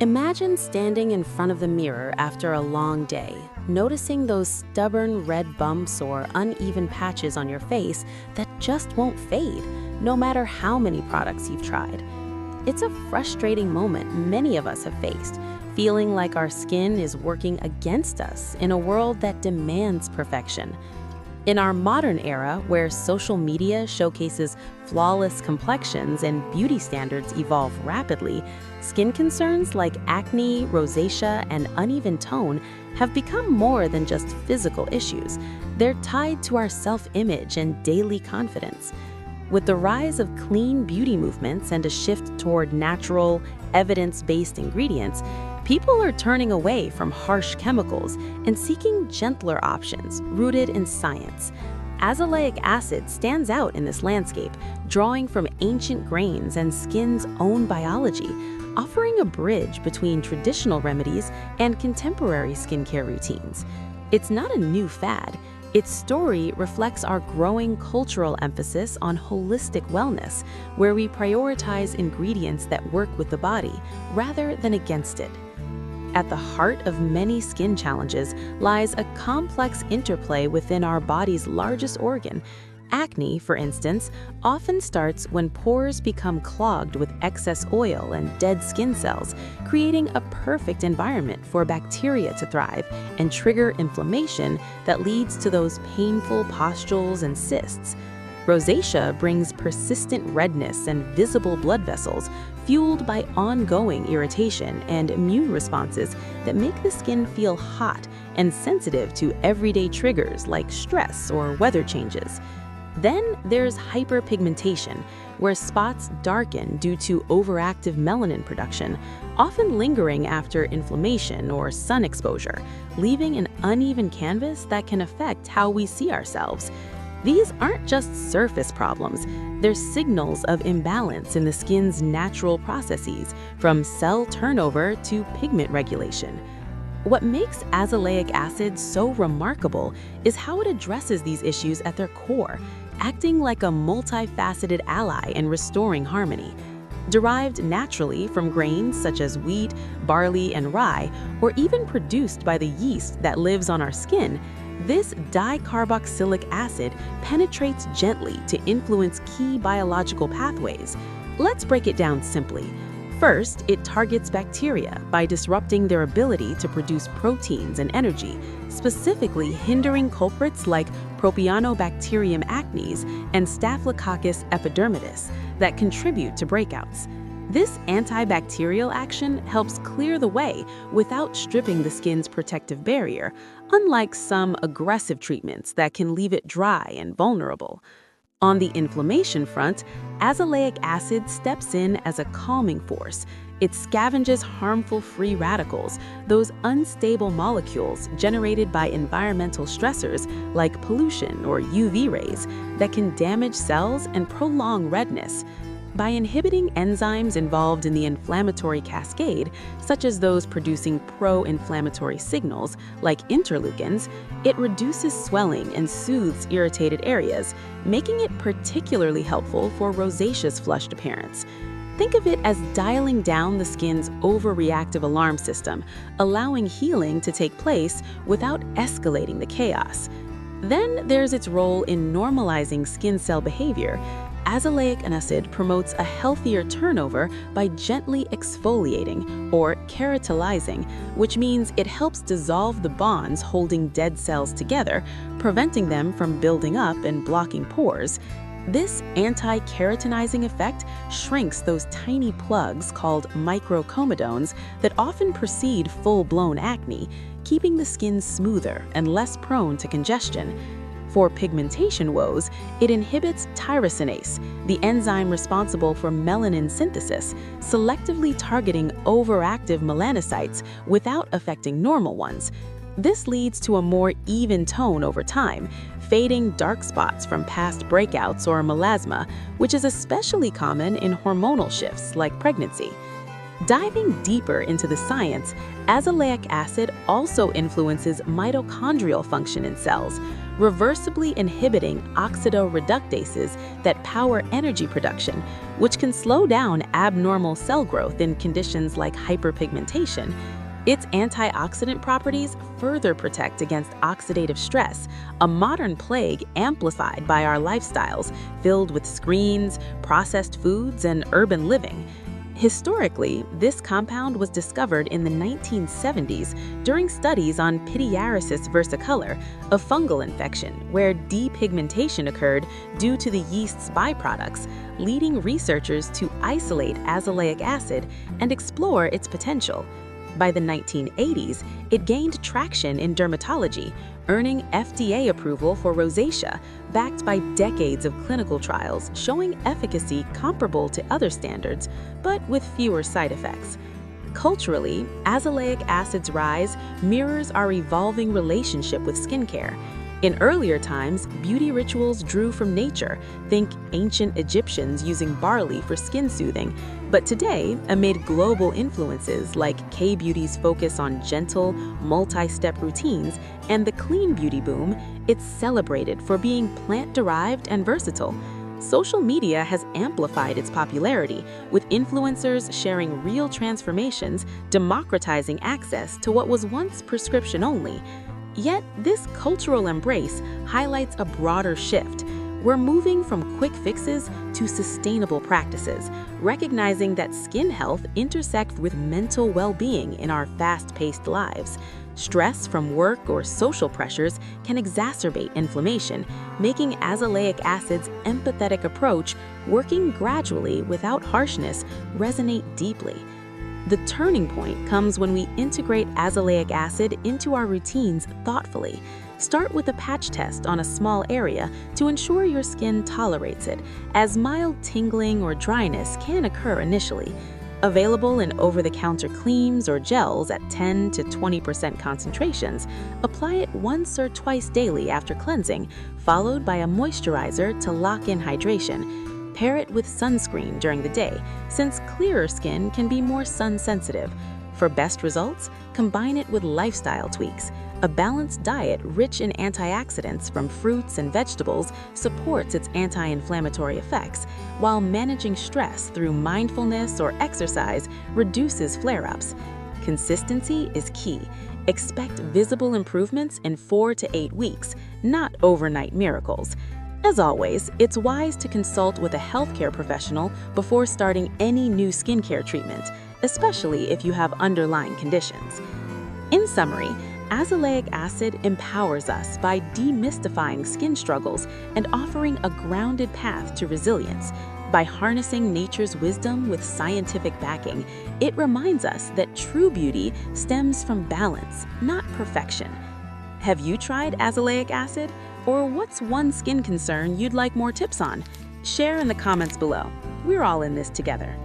Imagine standing in front of the mirror after a long day, noticing those stubborn red bumps or uneven patches on your face that just won't fade, no matter how many products you've tried. It's a frustrating moment many of us have faced, feeling like our skin is working against us in a world that demands perfection. In our modern era, where social media showcases flawless complexions and beauty standards evolve rapidly, skin concerns like acne, rosacea, and uneven tone have become more than just physical issues. They're tied to our self-image and daily confidence. With the rise of clean beauty movements and a shift toward natural, evidence-based ingredients, people are turning away from harsh chemicals and seeking gentler options rooted in science. Azelaic acid stands out in this landscape, drawing from ancient grains and skin's own biology, offering a bridge between traditional remedies and contemporary skincare routines. It's not a new fad. Its story reflects our growing cultural emphasis on holistic wellness, where we prioritize ingredients that work with the body rather than against it. At the heart of many skin challenges lies a complex interplay within our body's largest organ. Acne, for instance, often starts when pores become clogged with excess oil and dead skin cells, creating a perfect environment for bacteria to thrive and trigger inflammation that leads to those painful pustules and cysts. Rosacea brings persistent redness and visible blood vessels, fueled by ongoing irritation and immune responses that make the skin feel hot and sensitive to everyday triggers like stress or weather changes. Then there's hyperpigmentation, where spots darken due to overactive melanin production, often lingering after inflammation or sun exposure, leaving an uneven canvas that can affect how we see ourselves. These aren't just surface problems, they're signals of imbalance in the skin's natural processes, from cell turnover to pigment regulation. What makes azelaic acid so remarkable is how it addresses these issues at their core, acting like a multifaceted ally in restoring harmony. Derived naturally from grains such as wheat, barley, and rye, or even produced by the yeast that lives on our skin, this dicarboxylic acid penetrates gently to influence key biological pathways. Let's break it down simply. First, it targets bacteria by disrupting their ability to produce proteins and energy, specifically hindering culprits like Propionibacterium acnes and Staphylococcus epidermidis that contribute to breakouts. This antibacterial action helps clear the way without stripping the skin's protective barrier, unlike some aggressive treatments that can leave it dry and vulnerable. On the inflammation front, azelaic acid steps in as a calming force. It scavenges harmful free radicals, those unstable molecules generated by environmental stressors like pollution or UV rays that can damage cells and prolong redness. By inhibiting enzymes involved in the inflammatory cascade, such as those producing pro-inflammatory signals like interleukins, it reduces swelling and soothes irritated areas, making it particularly helpful for rosacea's flushed appearance. Think of it as dialing down the skin's overreactive alarm system, allowing healing to take place without escalating the chaos. Then there's its role in normalizing skin cell behavior. Azelaic acid promotes a healthier turnover by gently exfoliating or keratilizing, which means it helps dissolve the bonds holding dead cells together, preventing them from building up and blocking pores. This anti-keratinizing effect shrinks those tiny plugs called microcomedones that often precede full-blown acne, keeping the skin smoother and less prone to congestion. For pigmentation woes, it inhibits tyrosinase, the enzyme responsible for melanin synthesis, selectively targeting overactive melanocytes without affecting normal ones. This leads to a more even tone over time, fading dark spots from past breakouts or melasma, which is especially common in hormonal shifts like pregnancy. Diving deeper into the science, azelaic acid also influences mitochondrial function in cells, reversibly inhibiting oxidoreductases that power energy production, which can slow down abnormal cell growth in conditions like hyperpigmentation. Its antioxidant properties further protect against oxidative stress, a modern plague amplified by our lifestyles filled with screens, processed foods, and urban living. Historically, this compound was discovered in the 1970s during studies on pityriasis versicolor, a fungal infection where depigmentation occurred due to the yeast's byproducts, leading researchers to isolate azelaic acid and explore its potential. By the 1980s, it gained traction in dermatology, earning FDA approval for rosacea, backed by decades of clinical trials showing efficacy comparable to other standards, but with fewer side effects. Culturally, azelaic acid's rise mirrors our evolving relationship with skincare. In earlier times, beauty rituals drew from nature, think ancient Egyptians using barley for skin soothing. But today, amid global influences like K-beauty's focus on gentle, multi-step routines and the clean beauty boom, it's celebrated for being plant-derived and versatile. Social media has amplified its popularity, with influencers sharing real transformations, democratizing access to what was once prescription only. Yet, this cultural embrace highlights a broader shift. We're moving from quick fixes to sustainable practices, recognizing that skin health intersects with mental well-being in our fast-paced lives. Stress from work or social pressures can exacerbate inflammation, making azelaic acid's empathetic approach, working gradually without harshness, resonate deeply. The turning point comes when we integrate azelaic acid into our routines thoughtfully. Start with a patch test on a small area to ensure your skin tolerates it, as mild tingling or dryness can occur initially. Available in over-the-counter creams or gels at 10 to 20% concentrations, apply it once or twice daily after cleansing, followed by a moisturizer to lock in hydration. Pair it with sunscreen during the day, since clearer skin can be more sun-sensitive. For best results, combine it with lifestyle tweaks. A balanced diet rich in antioxidants from fruits and vegetables supports its anti-inflammatory effects, while managing stress through mindfulness or exercise reduces flare-ups. Consistency is key. Expect visible improvements in 4 to 8 weeks, not overnight miracles. As always, it's wise to consult with a healthcare professional before starting any new skincare treatment, especially if you have underlying conditions. In summary, azelaic acid empowers us by demystifying skin struggles and offering a grounded path to resilience. By harnessing nature's wisdom with scientific backing, it reminds us that true beauty stems from balance, not perfection. Have you tried azelaic acid? Or what's one skin concern you'd like more tips on? Share in the comments below. We're all in this together.